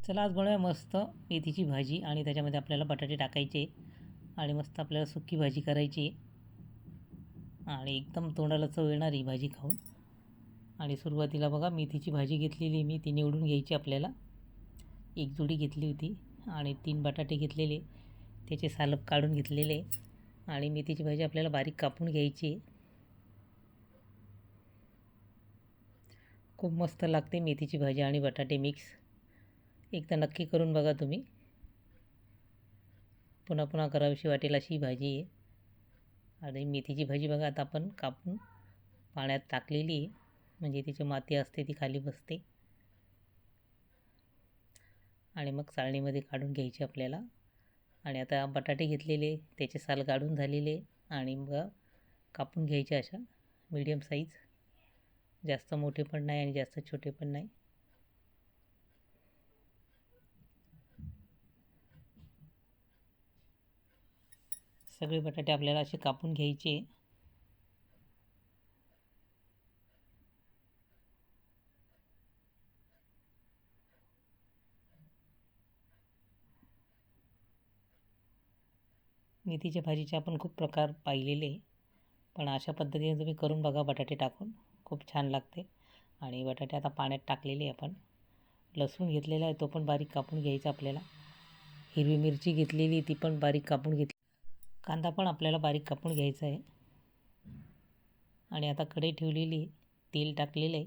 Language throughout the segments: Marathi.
चला आज बनवूया मस्त मेथीची भाजी आणि त्याच्यामध्ये आपल्याला बटाटे टाकायचे आणि मस्त आपल्याला सुकी भाजी करायची आणि एकदम तोंडाला चव येणारी भाजी खाऊन. आणि सुरुवातीला बघा मेथीची भाजी घेतलेली मी, ती निवडून घ्यायची आपल्याला. एक जुडी घेतली होती आणि 3 बटाटे घेतलेले, त्याचे सालप काढून घेतलेले. आणि मेथीची भाजी आपल्याला बारीक कापून घ्यायची. खूप मस्त लागते मेथीची भाजी आणि बटाटे मिक्स. एकदा नक्की करून बघा तुम्ही, पुन्हा पुन्हा करावीशी वाटेल अशी भाजी आहे. आणि मेथीची भाजी बघा आता आपण कापून पाण्यात टाकलेली आहे, म्हणजे तिची माती असते ती खाली बसते. आणि मग चाळणीमध्ये काढून घ्यायची आपल्याला. आणि आता बटाटे घेतलेले, त्याचे साल काढून झालेले आणि मग कापून घ्यायचे अशा मीडियम साईज. जास्त मोठे पण नाही आणि जास्त छोटे पण नाही. सगळे बटाटे आपल्याला असे कापून घ्यायचे. मेथीच्या भाजीचे आपण खूप प्रकार पाहिलेले, पण अशा पद्धतीने तुम्ही करून बघा बटाटे टाकून, खूप छान लागते. आणि बटाटे आता पाण्यात टाकलेले आपण. लसूण घेतलेला आहे, तो पण बारीक कापून घ्यायचा आपल्याला. हिरवी मिरची घेतलेली, ती पण बारीक कापून घेतली. कांदा पण आपल्याला बारीक कापून घ्यायचा आहे. आणि आता कढई ठेवलेली, तेल टाकलेलं आहे.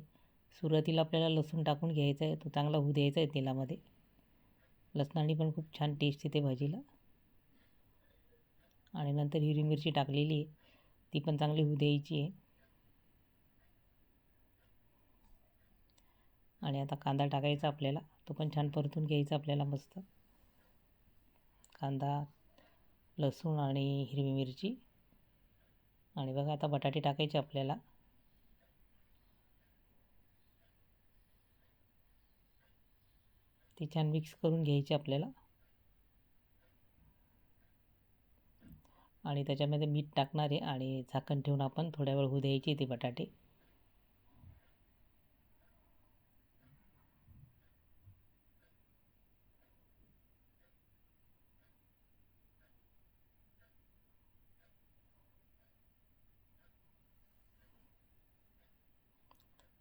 सुरुवातीला आपल्याला लसूण टाकून घ्यायचा आहे, तो चांगला होऊ द्यायचा आहे तेलामध्ये. लसणाने पण खूप छान टेस्ट येते भाजीला. आणि नंतर हिरवी मिरची टाकलेली आहे, ती पण चांगली होऊ द्यायची आहे. आणि आता कांदा टाकायचा आपल्याला, तो पण छान परतून घ्यायचा आपल्याला मस्त. कांदा, लसूण आणि हिरवी मिरची. आणि बघा आता बटाटे टाकायचे आपल्याला. ते छान मिक्स करून घ्यायचे आपल्याला. आणि त्याच्यामध्ये मीठ टाकणार आहे आणि झाकण ठेवून आपण थोड्या वेळ होऊ द्यायचे ते बटाटे.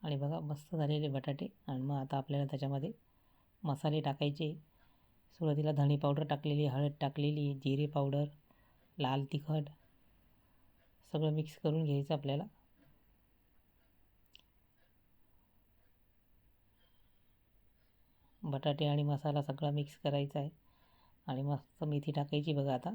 आणि बघा मस्त झालेले बटाटे. आणि मग आता आपल्याला त्याच्यामध्ये मसाले टाकायचे. सुरुवातीला धणे पावडर टाकलेली, हळद टाकलेली, जिरे पावडर, लाल तिखट, सगळं मिक्स करून घ्यायचं आपल्याला. बटाटे आणि मसाला सगळा मिक्स करायचा आहे. आणि मस्त मेथी टाकायची बघा आता.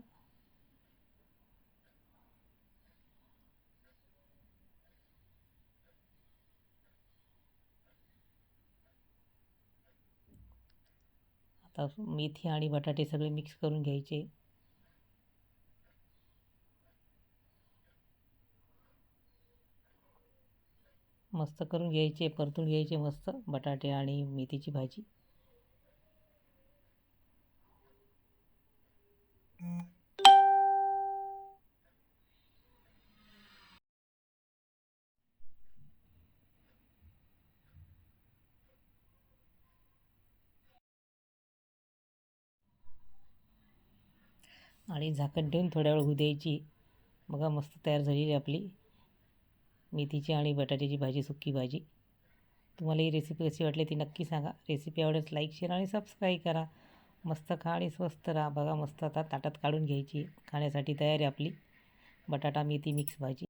आता मेथी आणि बटाटे सगळे मिक्स करून घ्यायचे. मस्त करून घ्यायचे, परतून घ्यायचे मस्त बटाटे आणि मेथीची भाजी. आणि झाकण ठेवून थोड्या वेळ होऊ द्यायची. बघा मस्त तयार झालेली आपली मेथीची आणि बटाट्याची भाजी, सुकी भाजी. तुम्हाला ही रेसिपी कशी वाटली ती नक्की सांगा. रेसिपी आवडल्यास लाईक, शेअर आणि सबस्क्राईब करा. मस्त खा आणि स्वस्त राहा. बघा मस्त आता ताटात काढून घ्यायची. खाण्यासाठी तयार आहे आपली बटाटा मेथी मिक्स भाजी.